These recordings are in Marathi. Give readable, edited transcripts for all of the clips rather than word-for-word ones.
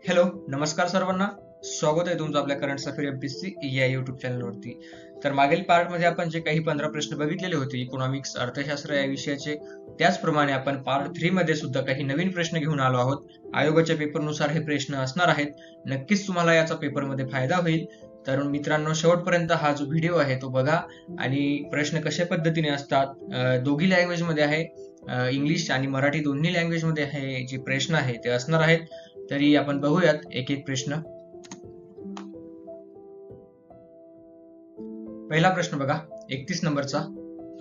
हॅलो, नमस्कार सर्वांना. स्वागत आहे तुमचं आपल्या करंट अफेअर एमपीएससी या युट्यूब चॅनलवरती. तर मागील पार्टमध्ये आपण जे काही 15 प्रश्न बघितलेले होते इकॉनॉमिक्स अर्थशास्त्र या विषयाचे, त्याचप्रमाणे आपण पार्ट 3 मध्ये सुद्धा काही नवीन प्रश्न घेऊन आलो आहोत. आयोगाच्या पेपरनुसार हे प्रश्न असणार आहेत. नक्कीच तुम्हाला याचा पेपरमध्ये फायदा होईल. तर मित्रांनो, शेवटपर्यंत हा जो व्हिडिओ आहे तो बघा. आणि प्रश्न कशा पद्धतीने असतात, दोघी लँग्वेज मध्ये आहे, इंग्लिश आणि मराठी दोन्ही लँग्वेज मध्ये आहे जे प्रश्न आहे ते असणार आहेत. तरी आपण बघूयात एक एक प्रश्न. पहिला प्रश्न बघा, 31 नंबरचा.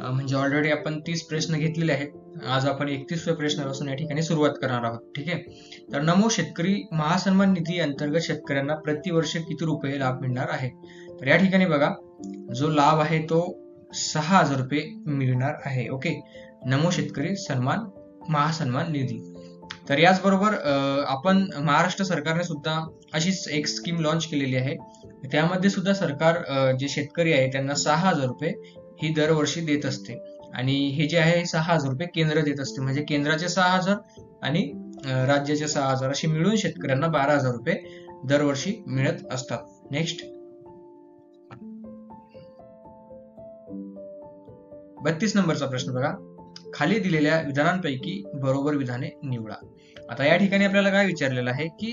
म्हणजे ऑलरेडी आपण 30 प्रश्न घेतलेले आहेत. आज आपण 31व्या प्रश्नापासून या ठिकाणी सुरुवात करणार आहोत. ठीक आहे. तर नमो शेतकरी महासन्मान निधी अंतर्गत शेतकऱ्यांना प्रतिवर्ष किती रुपये लाभ मिळणार आहे? तर या ठिकाणी बघा, जो लाभ आहे तो 6,000 रुपये मिळणार आहे. ओके. नमो शेतकरी महासन्मान निधी. तर याचबरोबर आपण महाराष्ट्र सरकारने सुद्धा अशीच एक स्कीम लॉन्च केलेली आहे. त्यामध्ये सुद्धा सरकार जे शेतकरी आहे त्यांना 6,000 रुपये ही दरवर्षी देत असते. आणि हे जे आहे 6,000 रुपये केंद्र देत असते. म्हणजे केंद्राचे 6,000 आणि राज्याचे 6,000 असे मिळून शेतकऱ्यांना 12,000 रुपये दरवर्षी मिळत असतात. नेक्स्ट, 32 नंबरचा प्रश्न बघा. खाली दिलेल्या विधानांपैकी बरोबर विधाने निवडा. आता या ठिकाणी आपल्याला काय विचारलेलं आहे की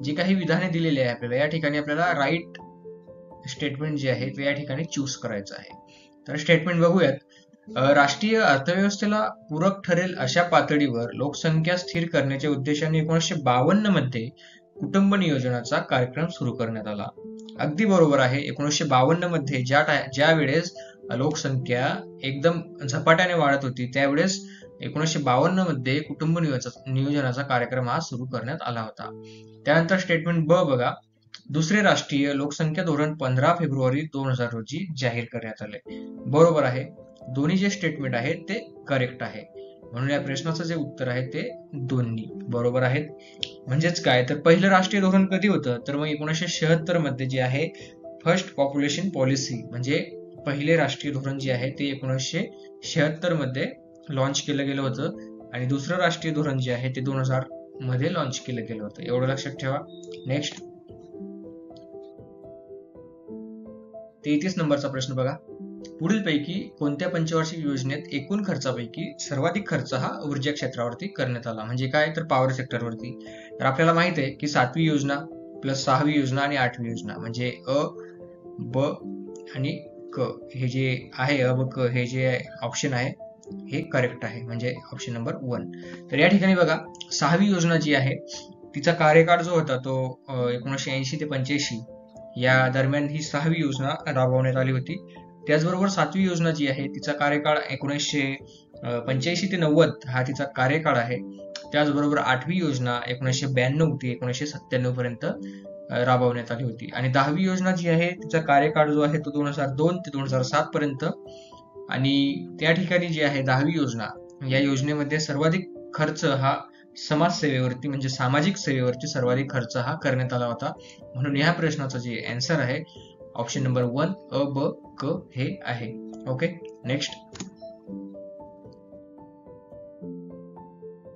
जी काही विधाने दिलेली आहे आपल्याला, या ठिकाणी आपल्याला राईट स्टेटमेंट जे आहे ते या ठिकाणी चूज करायचं आहे. तर स्टेटमेंट बघूयात. राष्ट्रीय अर्थव्यवस्थेला पूरक ठरेल अशा पातळीवर लोकसंख्या स्थिर करण्याच्या उद्देशाने 1952 मध्ये कुटुंब नियोजनाचा कार्यक्रम सुरू करण्यात आला. अगदी बरोबर आहे. 1952 मध्ये ज्या वेळेस लोकसंख्या एकदम झपाट्याने वाढत होती त्यावेळेस 1952 मध्ये कुटुंब नियोजनाचा कार्यक्रम हा सुरू करण्यात आला होता. त्यानंतर स्टेटमेंट ब बघा. दुसरे राष्ट्रीय लोकसंख्या धोरण 15 फेब्रुवारी 2000 रोजी जाहीर करण्यात आले. बरोबर आहे. दोन्ही जे स्टेटमेंट आहेत ते करेक्ट आहे. म्हणून या प्रश्नाचं जे उत्तर आहे ते दोन्ही बरोबर आहेत. म्हणजेच काय, तर पहिलं राष्ट्रीय धोरण कधी होतं, तर मग 1976 मध्ये जे आहे फर्स्ट पॉप्युलेशन पॉलिसी म्हणजे पहिले राष्ट्रीय धोरण जे आहे ते 1976 मध्ये लॉन्च केलं गेलं होतं. आणि दुसरं राष्ट्रीय धोरण जे आहे ते 2000 मध्ये लॉन्च केलं गेलं होतं. एवढं लक्षात ठेवा. नेक्स्ट, 33 नंबरचा प्रश्न बघा. पुढीलपैकी कोणत्या पंचवार्षिक योजनेत एकूण खर्चापैकी सर्वाधिक खर्च हा ऊर्जा क्षेत्रावरती करण्यात आला? म्हणजे काय, तर पॉवर सेक्टरवरती. तर आपल्याला माहित आहे की 7वी योजना प्लस 6वी योजना आणि 8वी योजना म्हणजे अ, ब आणि क हे जे आहे, अ ब क हे जे ऑप्शन आहे हे करेक्ट आहे. म्हणजे ऑप्शन नंबर 1. तर या ठिकाणी बघा, 6वी योजना जी आहे तिचा कार्यकाळ जो होता तो 1980 ते 85 या दरम्यान ही 6वी योजना राबवण्यात आली होती. त्याचबरोबर 7वी योजना जी आहे तिचा कार्यकाळ 1985 ते 90 हा तिचा कार्यकाळ आहे. त्याचबरोबर 8वी योजना 1992 ते 1997 पर्यंत राबवण्यात आली होती. आणि 10वी योजना जी आहे तिचा कार्यकाळ जो आहे तो 2002 ते 2007 पर्यंत. आणि त्या ठिकाणी जी आहे 10वी योजना, या योजनेमध्ये सर्वाधिक खर्च हा समाजसेवेवरती म्हणजे सामाजिक सेवेवरती सर्वाधिक खर्च हा करण्यात आला होता. म्हणून या प्रश्नाचं जे आन्सर आहे ऑप्शन नंबर 1 अ ब क हे आहे. ओके. नेक्स्ट,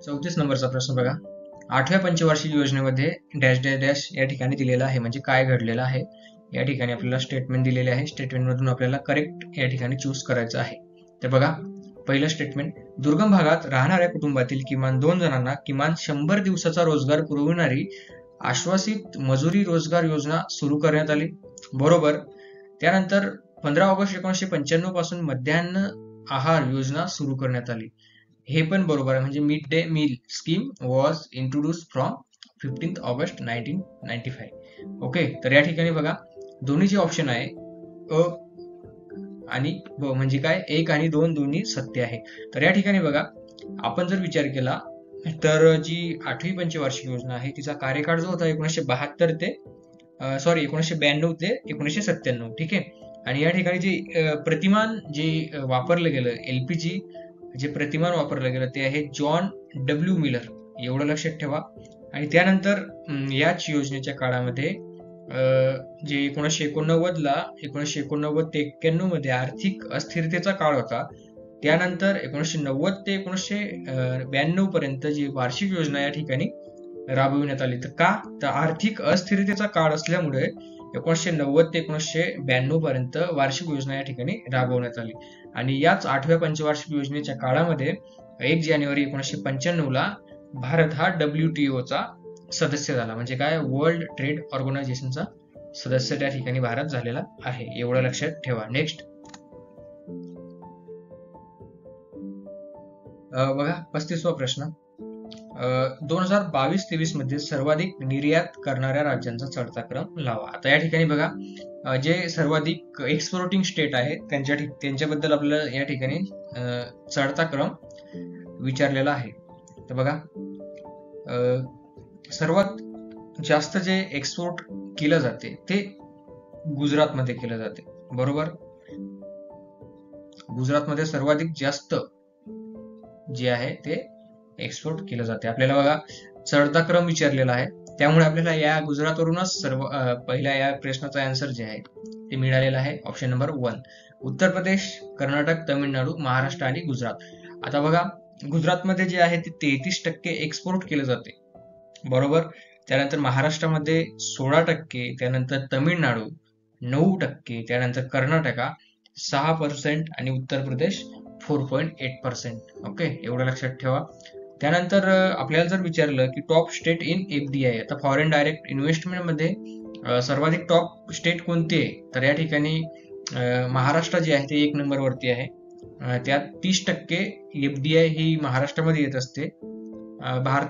34 नंबरचा प्रश्न बघा. 8व्या पंचवार्षिक योजनेमध्ये डॅश डॅश डॅश या ठिकाणी दिलेलं आहे. म्हणजे काय घडलेलं आहे या ठिकाणी आपल्याला स्टेटमेंट दिलेले आहे. स्टेटमेंट मधून आपल्याला करेक्ट या ठिकाणी चूज करायचं आहे. तर बघा, पहिलं स्टेटमेंट. दुर्गम भागात राहणाऱ्या कुटुंबातील किमान 2 जणांना किमान 100 दिवसाचा रोजगार पुरविणारी आश्वासित मजुरी रोजगार योजना सुरू करण्यात आली. बरोबर. त्यानंतर 15 ऑगस्ट 1995 पासून मध्यान्ह आहार योजना सुरू करण्यात आली. हे पण बरोबर आहे. म्हणजे mid day meal scheme was introduce from 15 August 1995. Okay. तर या ठिकाणी बघा, दोन्ही जे ऑप्शन आहे अ आणि ब म्हणजे काय, 1 आणि 2 दोन्ही सत्य आहे. तर या ठिकाणी बघा, आपण जर विचार केला तर जी 8वी पंचवार्षिक योजना आहे तिचा कार्यकाळ जो होता 1992 ते 1997. ठीक आहे. आणि या ठिकाणी जे प्रतिमान जे वापरलं गेलं, LPG जे प्रतिमान वापरलं गेलं ते आहे जॉन डब्ल्यू मिलर. एवढं लक्षात ठेवा. आणि त्यानंतर याच योजनेच्या काळामध्ये जे 1989 ते 91 मध्ये आर्थिक अस्थिरतेचा काळ होता. त्यानंतर 1990 ते 1992 पर्यंत जी वार्षिक योजना या ठिकाणी राबविण्यात आली. तर का? तर आर्थिक अस्थिरतेचा काळ असल्यामुळे 1990 ते 1992 पर्यंत वार्षिक योजना या ठिकाणी राबवण्यात आली. आणि याच 8व्या पंचवार्षिक योजनेच्या काळामध्ये 1 जानेवारी 1995 ला भारत हा WTO चा सदस्य झाला. म्हणजे काय? वर्ल्ड ट्रेड ऑर्गनायझेशनचा सदस्य त्या ठिकाणी भारत झालेला आहे. एवढं लक्षात ठेवा. नेक्स्ट बघा 35वा प्रश्न. 2022-23 मध्ये सर्वाधिक निर्यात करणाऱ्या राज्यांचा चढता क्रम लावा. आता या ठिकाणी बघा जे सर्वाधिक एक्सपोर्टिंग स्टेट आहेत त्यांच्याबद्दल आपल्याला या ठिकाणी चढता क्रम विचारलेला आहे. तर बघा सर्वात जास्त जे एक्सपोर्ट केलं जाते ते गुजरातमध्ये केलं जाते. बरोबर. गुजरातमध्ये सर्वाधिक जास्त जे आहे ते एक्सपोर्ट केलं जाते. आपल्याला बघा चढता क्रम विचारलेला आहे, त्यामुळे आपल्याला या गुजरातवरूनच पहिल्या या प्रश्नाचा आन्सर जे आहे ते मिळालेला आहे. ऑप्शन नंबर 1 उत्तर प्रदेश, कर्नाटक, तामिळनाडू, महाराष्ट्र आणि गुजरात. आता बघा गुजरातमध्ये जे आहे ते 33% एक्सपोर्ट केलं जाते. बरोबर. त्यानंतर महाराष्ट्रामध्ये 16%, त्यानंतर तामिळनाडू 9%, त्यानंतर कर्नाटका 6% आणि उत्तर प्रदेश 4.8%. ओके, एवढं लक्षात ठेवा. त्यानंतर आपल्याला जर विचारलं की टॉप स्टेट इन FDI, आता फॉरेन डायरेक्ट इन्व्हेस्टमेंट मध्ये सर्वाधिक टॉप स्टेट कोणती आहे, तर या ठिकाणी महाराष्ट्र जे आहे ते 1 नंबरवरती आहे. त्यात 30% FDI ही महाराष्ट्रामध्ये येत असते,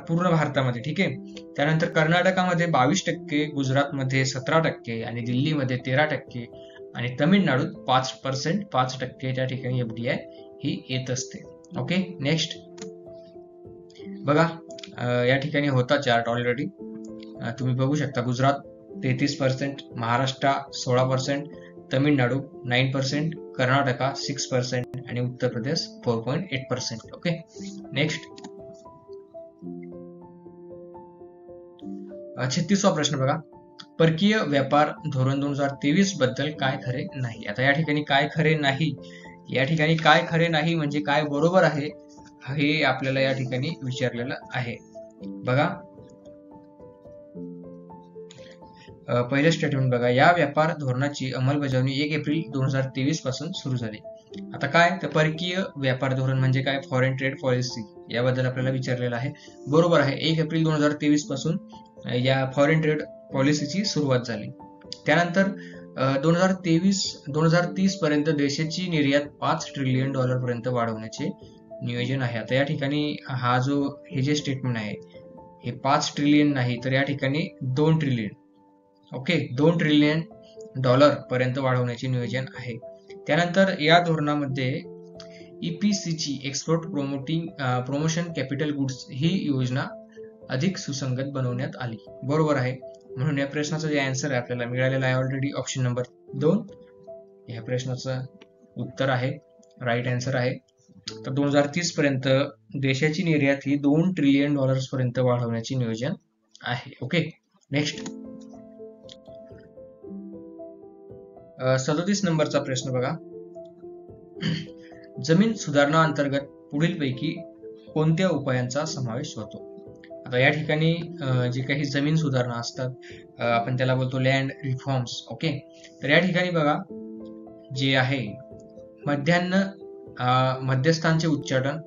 पूर्ण भारतामध्ये. ठीक आहे. त्यानंतर कर्नाटकामध्ये 22%, गुजरातमध्ये 17% आणि दिल्लीमध्ये 13% आणि तामिळनाडूत 5% त्या ठिकाणी FDI ही येत असते. ओके. नेक्स्ट बघा या ठिकाणी होता चार्ट ऑलरेडी, तुम्ही बघू शकता. गुजरात 33%, महाराष्ट्र 16%, तामिळनाडू 9%, कर्नाटका 6% आणि उत्तर प्रदेश 4.8%. ओके. नेक्स्ट 36वा प्रश्न बघा. परकीय व्यापार धोरण 2023 बद्दल काय खरे नाही. आता या ठिकाणी काय खरे नाही, या ठिकाणी काय खरे नाही म्हणजे काय बरोबर आहे हे आपल्याला या ठिकाणी विचारलेलं आहे. बघा पहिलं स्टेटमेंट बघा. या व्यापार धोरणाची अंमलबजावणी 1 एप्रिल 2023 पासून सुरू झाली. आता काय, तर परकीय व्यापार धोरण म्हणजे काय? फॉरेन ट्रेड पॉलिसी, याबद्दल आपल्याला विचारलेलं आहे. बरोबर आहे. 1 एप्रिल 2023 पासून या फॉरेन ट्रेड पॉलिसीची सुरुवात झाली. त्यानंतर 2030 पर्यंत देशाची निर्यात $5 ट्रिलियन पर्यंत वाढवण्याचे नियोजन आहे. आता या ठिकाणी हे जे स्टेटमेंट आहे हे 5 ट्रिलियन नाही, तर या ठिकाणी 2 ट्रिलियन. ओके, $2 ट्रिलियन पर्यंत वाढवण्याचे नियोजन आहे. त्यानंतर या धोरणामध्ये EPC ची एक्सपोर्ट प्रमोशन कॅपिटल गुड्स ही योजना अधिक सुसंगत बनवण्यात आली. बरोबर आहे. म्हणून या प्रश्नाचं जे आन्सर आहे आपल्याला मिळालेला आहे ऑलरेडी, ऑप्शन नंबर 2 या प्रश्नाचं उत्तर आहे, राईट आन्सर आहे. तर 2030 पर्यंत देशाची निर्यात ही $2 ट्रिलियन पर्यंत वाढवण्याचे नियोजन आहे. ओके. नेक्स्ट 37 नंबरचा प्रश्न बघा. जमीन सुधारणा अंतर्गत पुढीलपैकी कोणत्या उपायांचा समावेश होतो. आता या ठिकाणी जे काही जमीन सुधारणा असतात आपण त्याला बोलतो लँड रिफॉर्म्स. ओके. तर या ठिकाणी बघा जे आहे मध्यस्थांचे उच्चाटन.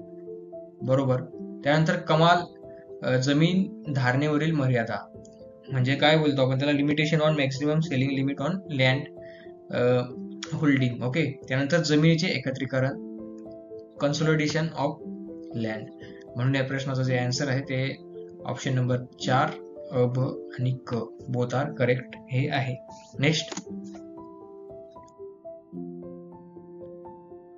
बरोबर. त्यानंतर कमाल जमीन धारणेवरील मर्यादा म्हणजे काय बोलतो आपण त्याला, limitation on maximum selling limit on land holding. Okay. त्यानंतर जमिनीचे एकत्रीकरण, कन्सोलिडेशन ऑफ लँड. म्हणून या प्रश्नाचं जे आन्सर आहे ते ऑप्शन नंबर 4 ब आणि क बोथ आर करेक्ट हे आहे. नेक्स्ट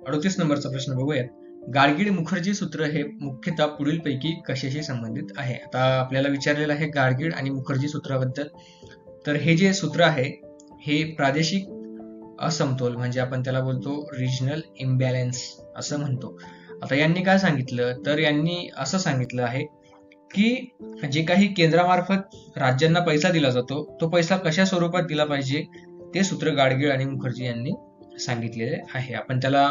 38 नंबरचा प्रश्न बघूयात. गाडगीळ मुखर्जी सूत्र हे मुख्यतः पुढीलपैकी कशाशी संबंधित आहे. आता आपल्याला विचारलेलं आहे गाडगीळ आणि मुखर्जी सूत्राबद्दल. तर हे जे सूत्र आहे हे प्रादेशिक असमतोल म्हणजे आपण त्याला बोलतो रिजनल इम्बॅलन्स असं म्हणतो. आता यांनी काय सांगितलं, तर यांनी असं सांगितलं आहे की जे काही केंद्रामार्फत राज्यांना पैसा दिला जातो तो पैसा कशा स्वरूपात दिला पाहिजे ते सूत्र गाडगीळ आणि मुखर्जी यांनी सांगितलेले आहे. आपण त्याला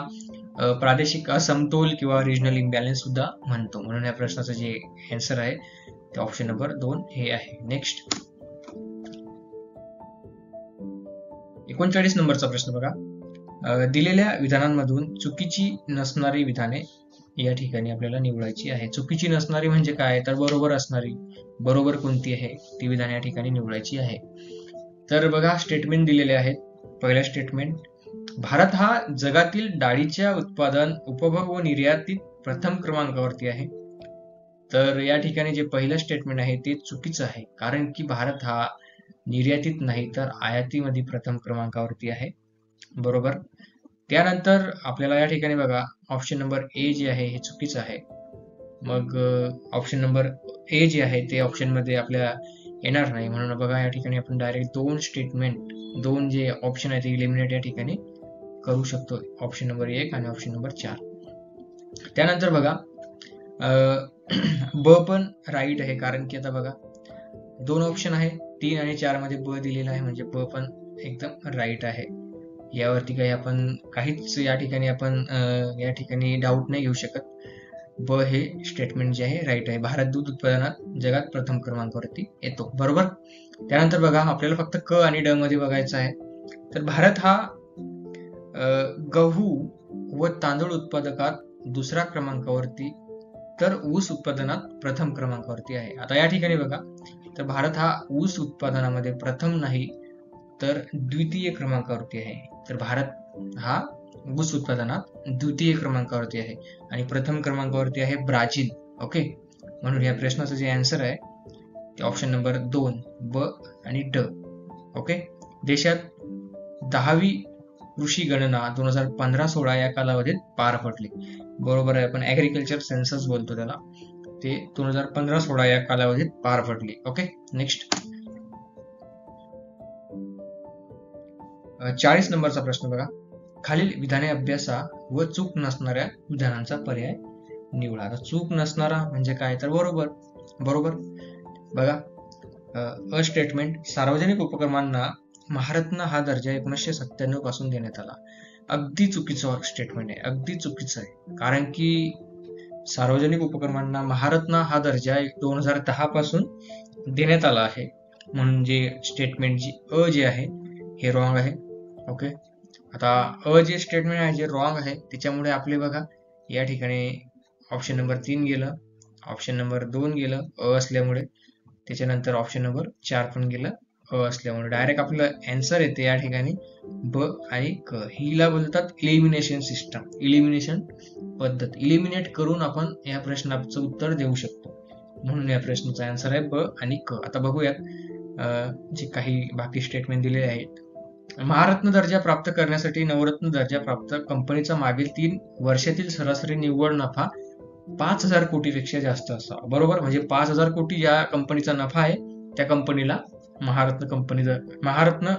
प्रादेशिक असमतोल किंवा रिजनल इम्बॅलन्स सुद्धा म्हणतो. म्हणून या प्रश्नाचं जे आन्सर आहे ते ऑप्शन नंबर 2 हे आहे. नेक्स्ट 39 नंबरचा प्रश्न बघा. दिलेल्या विधानांमधून चुकीची नसणारी विधाने या ठिकाणी आपल्याला निवडायची आहे. चुकीची नसणारी म्हणजे काय, तर बरोबर असणारी, बरोबर कोणती आहे ती विधाने या ठिकाणी निवडायची आहे. तर बघा स्टेटमेंट दिलेले आहेत. पहिलं स्टेटमेंट, भारत हा जगातील डाळीच्या उत्पादन, उपभोग व निर्यातीत प्रथम क्रमांकावरती आहे. तर या ठिकाणी जे पहिलं स्टेटमेंट आहे ते चुकीचं आहे, कारण की भारत हा निर्यातीत नाही तर आयातीमध्ये प्रथम क्रमांकावरती आहे. बरोबर. त्यानंतर आपल्याला या ठिकाणी बघा ऑप्शन नंबर ए जे आहे हे चुकीचं आहे. मग ऑप्शन नंबर ए जे आहे ते ऑप्शन मध्ये आपल्याला येणार नाही, म्हणून बघा या ठिकाणी आपण डायरेक्ट दोन जे ऑप्शन आहेत ते इलिमिनेट या ठिकाणी करू शकतो, ऑप्शन नंबर 1 आणि ऑप्शन नंबर 4. त्यानंतर बघा ब पण राईट आहे, कारण की आता बघा 2 ऑप्शन आहे, 3 आणि 4 मध्ये ब दिलेला आहे, म्हणजे ब पण एकदम राईट आहे. यावरती काही आपण काहीच या ठिकाणी डाऊट नाही घेऊ शकत. ब हे स्टेटमेंट जे आहे राईट आहे. भारत दूध उत्पादनात जगात प्रथम क्रमांकावरती येतो. बरोबर. त्यानंतर बघा आपल्याला फक्त क आणि ड मध्ये बघायचं आहे. तर भारत हा गहू व तांदूळ उत्पादकात दुसऱ्या क्रमांकावरती, तर ऊस उत्पादनात प्रथम क्रमांकावरती आहे. आता या ठिकाणी बघा, तर भारत हा ऊस उत्पादनामध्ये प्रथम नाही तर द्वितीय क्रमांकावरती आहे. तर भारत हा ऊस उत्पादनात द्वितीय क्रमांकावरती आहे आणि प्रथम क्रमांकावरती आहे ब्राझील. ओके, म्हणून या प्रश्नाचं जे आन्सर आहे ते ऑप्शन नंबर 2 ब आणि ड. ओके. देशात 10वी कृषी गणना 2015-16 या कालावधीत पार पडली. बरोबर आहे, आपण ऍग्रिकल्चर सेन्सस बोलतो त्याला, ते 2015-16 या कालावधीत पार पडली. ओके. नेक्स्ट 40 नंबरचा प्रश्न बघा. खालील विधाने अभ्यासा व चूक नसणाऱ्या विधानांचा पर्याय निवडा. आता चूक नसणारा म्हणजे काय, तर बरोबर. बघा अ स्टेटमेंट, सार्वजनिक उपक्रमांना महारत्न हा दर्जा 1997 पासून देण्यात आला. अगदी चुकीचं स्टेटमेंट आहे, अगदी चुकीचं आहे, कारण की सार्वजनिक उपक्रमांना महारत्न हा दर्जा 2010 पासून देण्यात आला आहे, म्हणून जे स्टेटमेंट अ जे आहे हे रॉंग आहे. ओके. आता अ जे स्टेटमेंट आहे जे रॉंग आहे त्याच्यामुळे आपले बघा या ठिकाणी ऑप्शन नंबर 3 गेलं, ऑप्शन नंबर 2 गेलं अ असल्यामुळे, त्याच्यानंतर ऑप्शन नंबर 4 पण गेलं अ असल्यामुळे. डायरेक्ट आपलं आन्सर येते या ठिकाणी ब आणि क. हिला बोलतात इलिमिनेशन सिस्टम, इलिमिनेशन पद्धत. इलिमिनेट करून आपण या प्रश्नाचं उत्तर देऊ शकतो, म्हणून या प्रश्नाचा आन्सर आहे ब आणि क. आता बघूयात जे काही बाकी स्टेटमेंट दिलेले आहेत. महारत्न दर्जा प्राप्त करण्यासाठी नवरत्न दर्जा प्राप्त कंपनीचा मागील 3 वर्षातील सरासरी निव्वळ नफा 5,000 कोटीपेक्षा जास्त असावा. बरोबर, म्हणजे 5,000 कोटी ज्या कंपनीचा नफा आहे त्या कंपनीला महारत्न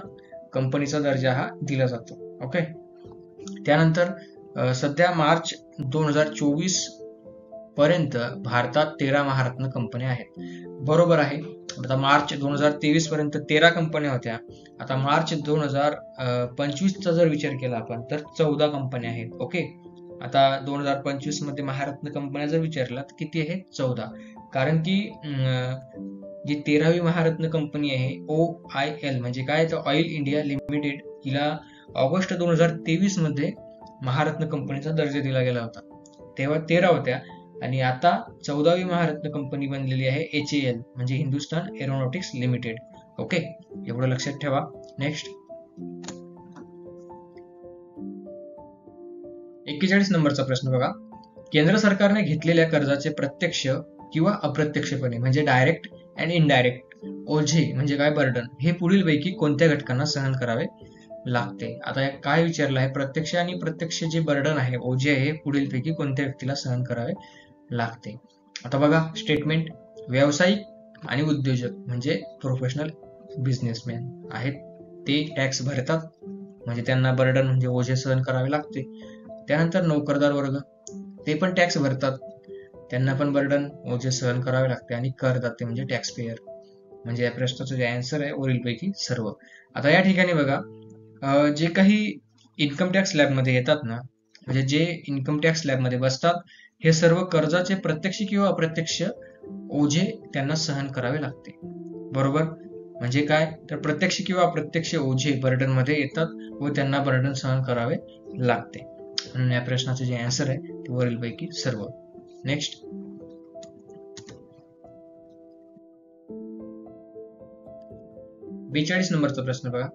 कंपनीचा दर्जा हा दिला जातो. ओके. त्यानंतर सध्या मार्च 2024 पर्यंत भारतात 13 महारत्न कंपन्या आहेत. बरोबर आहे. आता मार्च 2023 पर्यंत 13 कंपन्या होत्या. आता मार्च 2025 चा जर विचार केला आपण तर 14 कंपन्या आहेत. ओके. आता 2025 मध्ये महारत्न कंपन्या जर विचारला तर किती आहे, 14. कारण की जी 13वी महारत्न कंपनी आहे OIL म्हणजे काय, तर ऑइल इंडिया लिमिटेड, हिला ऑगस्ट 2023 मध्ये महारत्न कंपनीचा दर्जा दिला गेला होता. तेव्हा 13 होत्या आणि आता 14वी महारत्न कंपनी बनलेली आहे HAL म्हणजे हिंदुस्तान एरोनॉटिक्स लिमिटेड. ओके, एवढं लक्षात ठेवा. नेक्स्ट 41 नंबरचा प्रश्न बघा. केंद्र सरकारने घेतलेल्या कर्जाचे प्रत्यक्ष किंवा अप्रत्यक्षपणे म्हणजे डायरेक्ट अँड इनडायरेक्ट ओझे म्हणजे काय, बर्डन, हे पुढीलपैकी कोणत्या घटकांना सहन करावे लागते. आता काय विचारलं आहे, प्रत्यक्ष आणि प्रत्यक्ष जे बर्डन आहे, ओझे आहे, पुढीलपैकी कोणत्या व्यक्तीला सहन करावे लागते. आता बघा स्टेटमेंट, व्यावसायिक आणि उद्योजक म्हणजे प्रोफेशनल बिझनेसमॅन आहेत ते टॅक्स भरतात, म्हणजे त्यांना बर्डन म्हणजे ओझे सहन करावे लागते. त्यानंतर नोकरदार वर्ग ते पण टॅक्स भरतात, त्यांना पण बर्डन ओझे सहन करावे लागते. आणि करदाते म्हणजे टॅक्स पेयर, म्हणजे या प्रश्नाचं जे आन्सर आहे वरीलपैकी सर्व. आता या ठिकाणी बघा जे काही इन्कम टॅक्स स्लॅब मध्ये येतात ना, म्हणजे जे इन्कम टॅक्स स्लॅब मध्ये बसतात हे सर्व कर्जाचे प्रत्यक्ष किंवा अप्रत्यक्ष ओझे त्यांना सहन करावे लागते. बरोबर. म्हणजे काय तर प्रत्यक्ष किंवा अप्रत्यक्ष ओझे बर्डन मध्ये येतात व त्यांना बर्डन सहन करावे लागते. म्हणून या प्रश्नाचे जे आन्सर आहे ते वरीलपैकी सर्व. नेक्स्ट 42 नंबरचा प्रश्न बघा.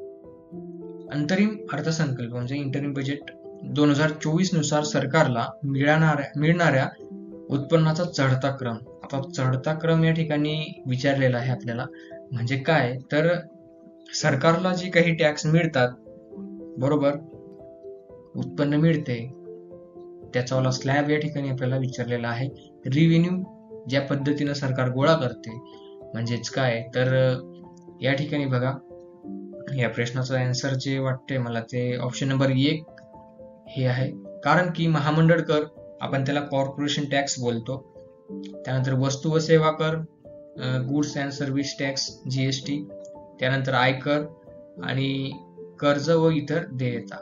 अंतरिम अर्थसंकल्प म्हणजे इंटरिम बजेट 2024 नुसार सरकारला मिळणाऱ्या उत्पन्नाचा चढता क्रम. आता चढता क्रम या ठिकाणी विचारलेला आहे आपल्याला. म्हणजे काय तर सरकारला जे काही टॅक्स मिळतात, बरोबर, उत्पन्न मिळते त्याचा स्लॅब या ठिकाणी आपल्याला विचारलेला आहे. रिव्हेन्यू ज्या पद्धतीनं सरकार गोळा करते म्हणजेच काय तर या ठिकाणी बघा या प्रश्नाचं आन्सर जे वाटते मला ते ऑप्शन नंबर 1 हे आहे. कारण की महामंडळ कर आपण त्याला कॉर्पोरेशन टॅक्स बोलतो. त्यानंतर वस्तू व सेवा कर, goods and service tax GST, त्यानंतर आयकर आणि कर्ज व इतर देयता.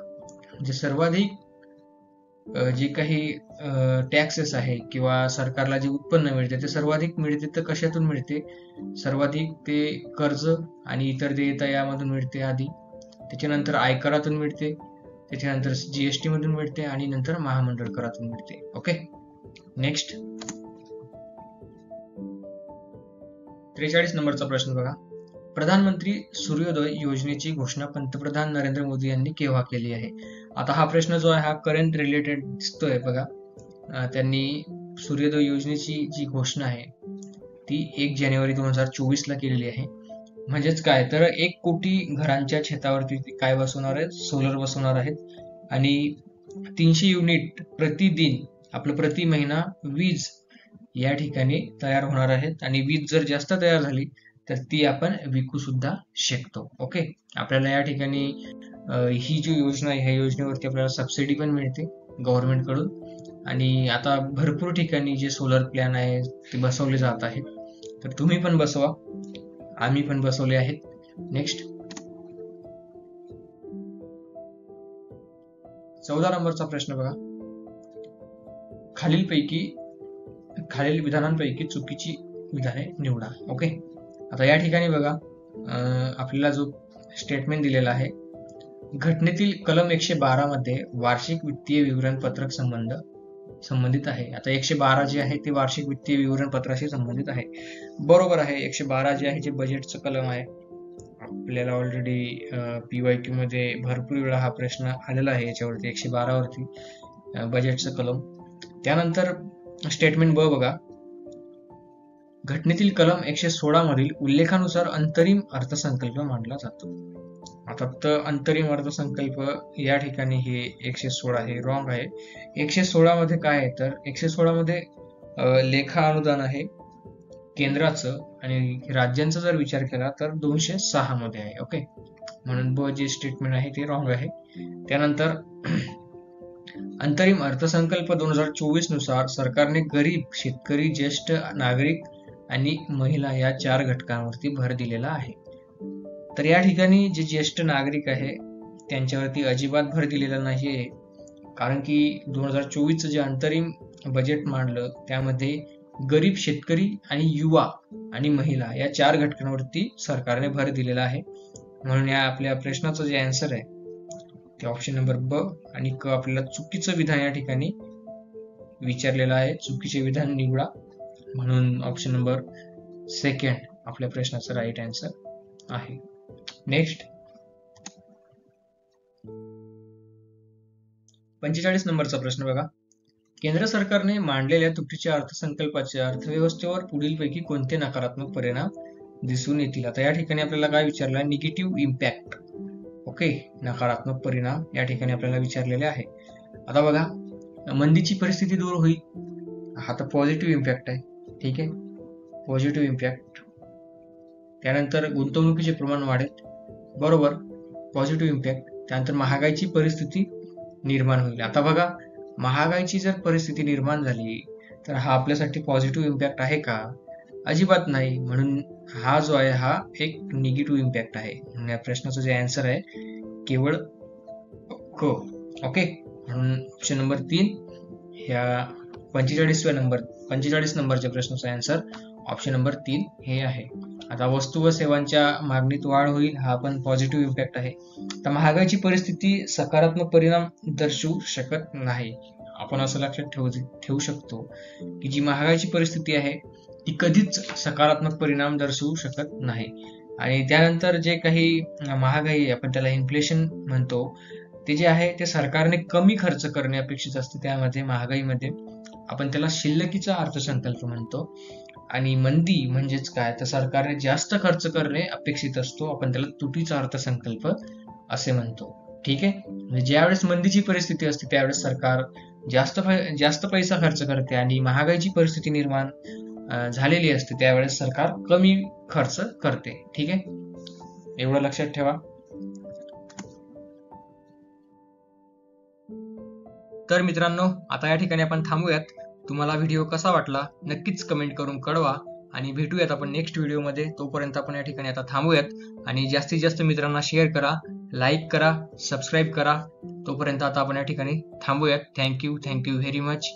म्हणजे सर्वाधिक जे काही टॅक्सेस आहे किंवा सरकारला जे उत्पन्न मिळते ते सर्वाधिक मिळते तर कशातून मिळते? सर्वाधिक ते कर्ज आणि इतर देयता यामधून मिळते आधी, त्याच्यानंतर आयकरातून मिळते, त्याच्यानंतर जीएसटी मधून मिळते आणि नंतर महामंडळ करातून मिळते. ओके. नेक्स्ट 43 नंबरचा प्रश्न बघा. प्रधानमंत्री सूर्योदय योजनेची घोषणा पंतप्रधान नरेंद्र मोदी यांनी केव्हा केली आहे? आता हा प्रश्न जो आहे हा करंट रिलेटेड दिसतोय बघा. त्यांनी सूर्योदय योजनेची जी घोषणा आहे ती 1 जानेवारी 2024 ला केलेली आहे. म्हणजेच काय तर 1 कोटी घरांच्या छतावरती काय बसवणार आहेत? सोलर बसवणार आहेत आणि 300 युनिट प्रतिदिन आपलं प्रति महिना वीज या ठिकाणी तयार होणार आहेत आणि वीज जर जास्त तयार झाली तर ती आपण विकू सुद्धा शकतो. ओके. आपल्याला या ठिकाणी ही जी योजना आहे ह्या योजनेवरती आपल्याला सबसिडी पण मिळते गव्हर्नमेंट कडून आणि आता भरपूर ठिकाणी जे सोलर प्लॅन आहे ते बसवले जात आहेत. तर तुम्ही पण बसवा, आम्ही पण बसवले आहेत. नेक्स्ट 14 नंबरचा प्रश्न बघा. खालील विधानांपैकी चुकीची विधाने निवडा. ओके. आता या ठिकाणी बघा आपल्याला जो स्टेटमेंट दिलेला आहे घटनेतील कलम 112 मध्ये वार्षिक वित्तीय विवरणपत्रक संबंधित आहे. आता 112 जे आहे ते वार्षिक वित्तीय विवरणपत्राशी संबंधित आहे. बरोबर आहे. 112 जे आहे जे बजेटचं कलम आहे. आपल्याला ऑलरेडी PYQ मध्ये भरपूर वेळा हा प्रश्न आलेला आहे याच्यावरती 112 वरती बजेटचं कलम. त्यानंतर स्टेटमेंट ब बघा. घटनेतील कलम 116 मधील उल्लेखानुसार अंतरिम अर्थसंकल्प मांडला जातो. आता तर अंतरिम अर्थसंकल्प या ठिकाणी हे 116 हे रॉंग आहे. 116 मध्ये काय आहे तर 116 मध्ये लेखा अनुदान आहे केंद्राचं आणि राज्यांचा जर विचार केला तर 206 मध्ये आहे. ओके. म्हणून ब जे स्टेटमेंट आहे ते रॉंग आहे. त्यानंतर अंतरिम अर्थसंकल्प 2024 नुसार सरकारने गरीब, शेतकरी, ज्येष्ठ नागरिक आणि महिला या 4 घटकांवरती भर दिलेला आहे. तर या ठिकाणी जे ज्येष्ठ नागरिक आहे त्यांच्यावरती अजिबात भर दिलेला नाहीये. कारण की 2024 जे अंतरिम बजेट मांडलं त्यामध्ये गरीब, शेतकरी आणि युवा आणि महिला या 4 घटकांवरती सरकारने भर दिलेला आहे. म्हणून या आपल्या प्रश्नाचं जे आन्सर आहे ते ऑप्शन नंबर ब आणि क आपल्याला चुकीचं विधान या ठिकाणी विचारलेलं आहे. चुकीचे विधान निवडा. म्हणून ऑप्शन नंबर 2 आपल्या प्रश्नाचा राईट आन्सर आहे. नेक्स्ट 45 नंबरचा प्रश्न बघा. केंद्र सरकारने मांडलेल्या तुटीच्या अर्थसंकल्पाच्या अर्थव्यवस्थेवर पुढीलपैकी कोणते नकारात्मक परिणाम दिसून येतील? आता या ठिकाणी आपल्याला काय विचारलं आहे? Negative impact. ओके. नकारात्मक परिणाम या ठिकाणी आपल्याला विचारलेले आहे. आता बघा मंदीची परिस्थिती दूर होईल, हा तर पॉझिटिव्ह इम्पॅक्ट आहे. ठीक आहे, पॉझिटिव्ह इम्पॅक्ट. त्यानंतर गुंतवणुकीचे प्रमाण वाढेल, बरोबर, पॉझिटिव्ह इम्पॅक्ट. त्यानंतर महागाईची परिस्थिती निर्माण होईल. आता बघा महागाईची जर परिस्थिती निर्माण झाली तर हा आपल्यासाठी पॉझिटिव्ह इम्पॅक्ट आहे का? अजिबात नाही. म्हणून हा जो आहे हा एक निगेटिव्ह इम्पॅक्ट आहे. म्हणून या प्रश्नाचं जे आन्सर आहे केवळ क. ओके. म्हणून ऑप्शन नंबर 3 ह्या 45 नंबरच्या प्रश्नाचा आन्सर ऑप्शन नंबर 3 हे आहे. आता वस्तू व सेवांच्या मागणीत वाढ होईल, हा पण पॉझिटिव्ह इम्पॅक्ट आहे. तर महागाईची परिस्थिती सकारात्मक परिणाम दर्शवू शकत नाही. आपण असं लक्षात ठेवू शकतो की जी महागाईची परिस्थिती आहे ती कधीच सकारात्मक परिणाम दर्शवू शकत नाही. आणि त्यानंतर जे काही महागाई आपण त्याला इन्फ्लेशन म्हणतो, ते जे आहे ते सरकारने कमी खर्च करणे अपेक्षित असते. त्यामध्ये महागाईमध्ये आपण त्याला शिल्लकीचा अर्थसंकल्प म्हणतो. आणि मंदी म्हणजेच काय, तर सरकारने जास्त खर्च करणे अपेक्षित असतो, आपण त्याला तुटीचा अर्थसंकल्प असे म्हणतो. ठीक आहे. म्हणजे ज्यावेळेस मंदीची परिस्थिती असते त्यावेळेस सरकार जास्त पैसा खर्च करते आणि महागाईची परिस्थिती निर्माण झालेली असते त्यावेळेस सरकार कमी खर्च करते. ठीक आहे, एवढं लक्षात ठेवा. तर मित्रांनो, आता या ठिकाणी आपण थांबूयात. तुम्हाला व्हिडिओ कसा वाटला नक्कीच कमेंट करून कळवा आणि भेटूयात आपण नेक्स्ट व्हिडिओमध्ये. तोपर्यंत आपण या ठिकाणी आता थांबूयात आणि जास्तीत जास्त मित्रांना शेअर करा, लाईक करा, सबस्क्राईब करा. तोपर्यंत आता आपण या ठिकाणी थांबूयात. Thank you very much.